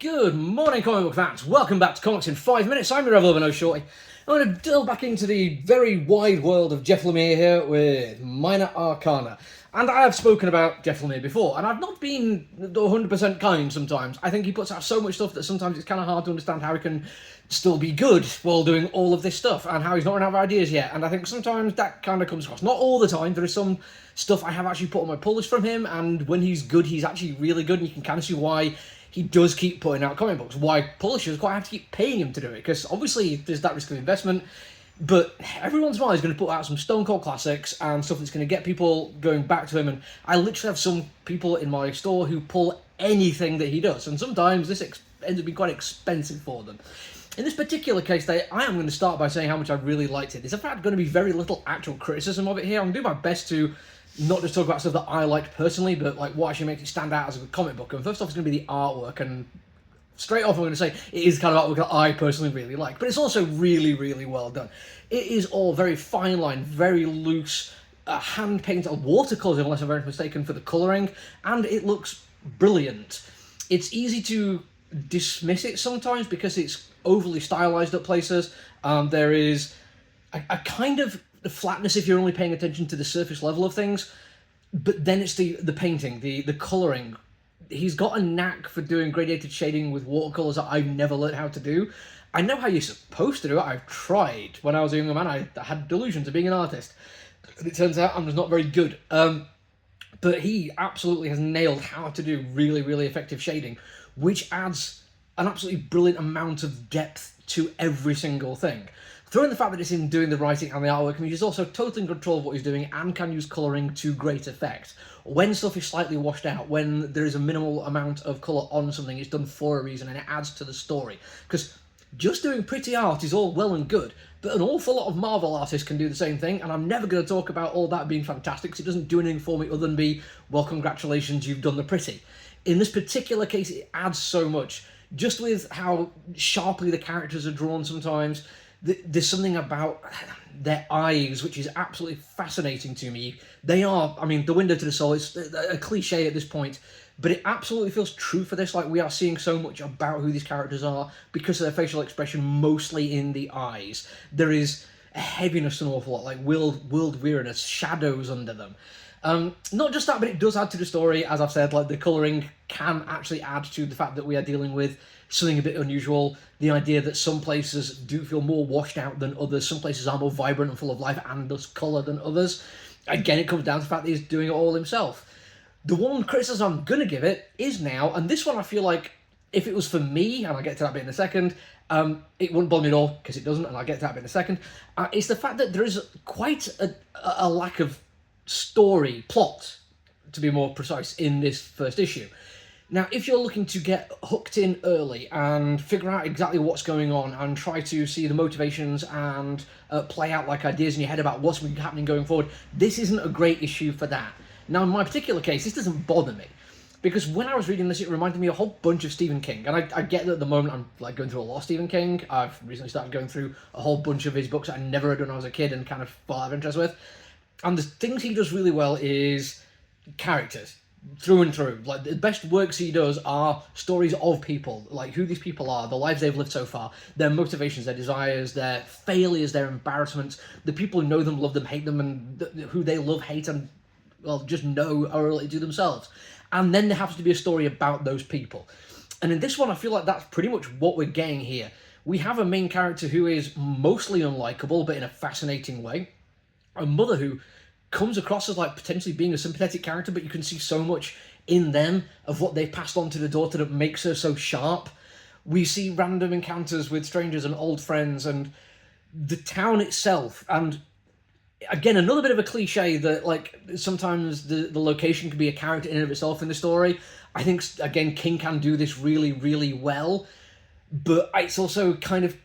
Good morning, comic book fans. Welcome back to Comics in 5 Minutes. I'm your Revel Shorty. I'm going to delve back into the very wide world of Jeff Lemire here with minor Arcana. And I have spoken about Jeff Lemire before, and I've not been 100% kind sometimes. I think he puts out so much stuff that sometimes it's kind of hard to understand how he can still be good while doing all of this stuff, and how he's not run out of ideas yet. And I think sometimes that kind of comes across. Not all the time. There is some stuff I have actually put on my pull list from him, and when he's good, he's actually really good, and you can kind of see why he does keep putting out comic books, why publishers quite have to keep paying him to do it, because obviously there's that risk of investment, but every once in a while he's going to put out some stone cold classics and stuff that's going to get people going back to him. And I literally have some people in my store who pull anything that he does, and sometimes this ends up being quite expensive for them. In this particular case, I am going to start by saying how much I really liked it. There's in fact going to be very little actual criticism of it here. I'm going to do my best to not just talk about stuff that I liked personally, but like what actually makes it stand out as a good comic book. And first off, it's going to be the artwork, and straight off I'm going to say it is kind of artwork that I personally really like, but it's also really, really well done. It is all very fine line, very loose, hand-painted watercolours, unless I'm very mistaken, for the colouring, and it looks brilliant. It's easy to dismiss it sometimes because it's overly stylised at places. There is a kind of the flatness if you're only paying attention to the surface level of things, but then it's the painting, the colouring. He's got a knack for doing gradiated shading with watercolours that I've never learned how to do. I know how you're supposed to do it. I've tried. When I was a younger man, I had delusions of being an artist. And it turns out I'm just not very good. But he absolutely has nailed how to do really, really effective shading, which adds an absolutely brilliant amount of depth to every single thing. Throw in the fact that it's him doing the writing and the artwork, and he's also totally in control of what he's doing and can use colouring to great effect. When stuff is slightly washed out, when there is a minimal amount of colour on something, it's done for a reason and it adds to the story. Because just doing pretty art is all well and good, but an awful lot of Marvel artists can do the same thing, and I'm never going to talk about all that being fantastic because it doesn't do anything for me other than be, well, congratulations, you've done the pretty. In this particular case, it adds so much. Just with how sharply the characters are drawn sometimes, there's something about their eyes which is absolutely fascinating to me. They are, I mean, the window to the soul, it's a cliche at this point, but it absolutely feels true for this. Like, we are seeing so much about who these characters are because of their facial expression, mostly in the eyes. There is a heaviness an awful lot, like world weariness, shadows under them. Not just that, but it does add to the story. As I've said, like, the colouring can actually add to the fact that we are dealing with something a bit unusual. The idea that some places do feel more washed out than others. Some places are more vibrant and full of life and thus colour than others. Again, it comes down to the fact that he's doing it all himself. The one criticism I'm going to give it is now, and this one I feel like if it was for me, and I'll get to that bit in a second, it wouldn't bother me at all, because it doesn't, and I'll get to that bit in a second. It's the fact that there is quite a lack of story, plot, to be more precise, in this first issue. Now, if you're looking to get hooked in early and figure out exactly what's going on and try to see the motivations and play out like ideas in your head about what's happening going forward, this isn't a great issue for that. Now, in my particular case, this doesn't bother me, because when I was reading this, it reminded me a whole bunch of Stephen King. And I get that at the moment I'm like going through a lot of Stephen King. I've recently started going through a whole bunch of his books that I never read when I was a kid and kind of fall out of interest with. And the things he does really well is characters. Through and through. Like, the best works he does are stories of people, like who these people are, the lives they've lived so far, their motivations, their desires, their failures, their embarrassments, the people who know them, love them, hate them, and who they love, hate, and, well, just know are related to themselves. And then there happens to be a story about those people. And in this one, I feel like that's pretty much what we're getting here. We have a main character who is mostly unlikable, but in a fascinating way. A mother who comes across as like potentially being a sympathetic character, but you can see so much in them of what they've passed on to the daughter that makes her so sharp. We see random encounters with strangers and old friends and the town itself. And again, another bit of a cliche that, like, sometimes the location can be a character in and of itself in the story. I think, again, King can do this really, really well, but it's also kind of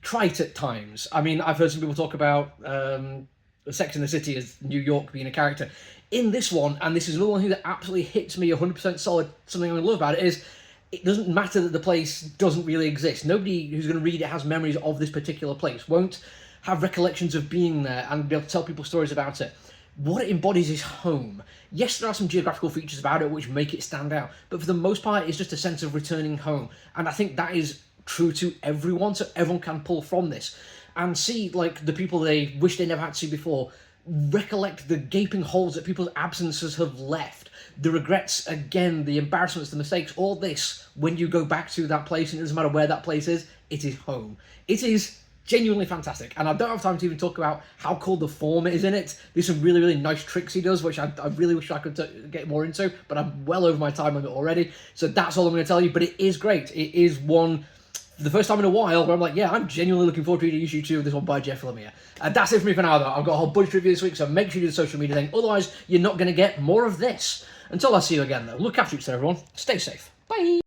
trite at times. I mean, I've heard some people talk about Sex and the City as New York being a character. In this one, and this is another one thing that absolutely hits me 100% solid, something I love about it, is it doesn't matter that the place doesn't really exist. Nobody who's going to read it has memories of this particular place, won't have recollections of being there and be able to tell people stories about it. what it embodies is home. Yes, there are some geographical features about it which make it stand out, but for the most part, it's just a sense of returning home. And I think that is true to everyone, so everyone can pull from this and see, like, the people they wish they never had to see before, recollect the gaping holes that people's absences have left, the regrets, again, the embarrassments, the mistakes, all this, when you go back to that place, and it doesn't matter where that place is, it is home. It is genuinely fantastic, and I don't have time to even talk about how cool the form is in it. There's some really, really nice tricks he does, which I really wish I could get more into, but I'm well over my time limit already, so that's all I'm going to tell you. But it is great. It is one, for the first time in a while, where I'm like, yeah, I'm genuinely looking forward to reading issue 2 of this one by Jeff Lemire. That's it for me for now, though. I've got a whole bunch of reviews this week, so make sure you do the social media thing, otherwise you're not going to get more of this. Until I see you again, though, look after each other, everyone. Stay safe. Bye!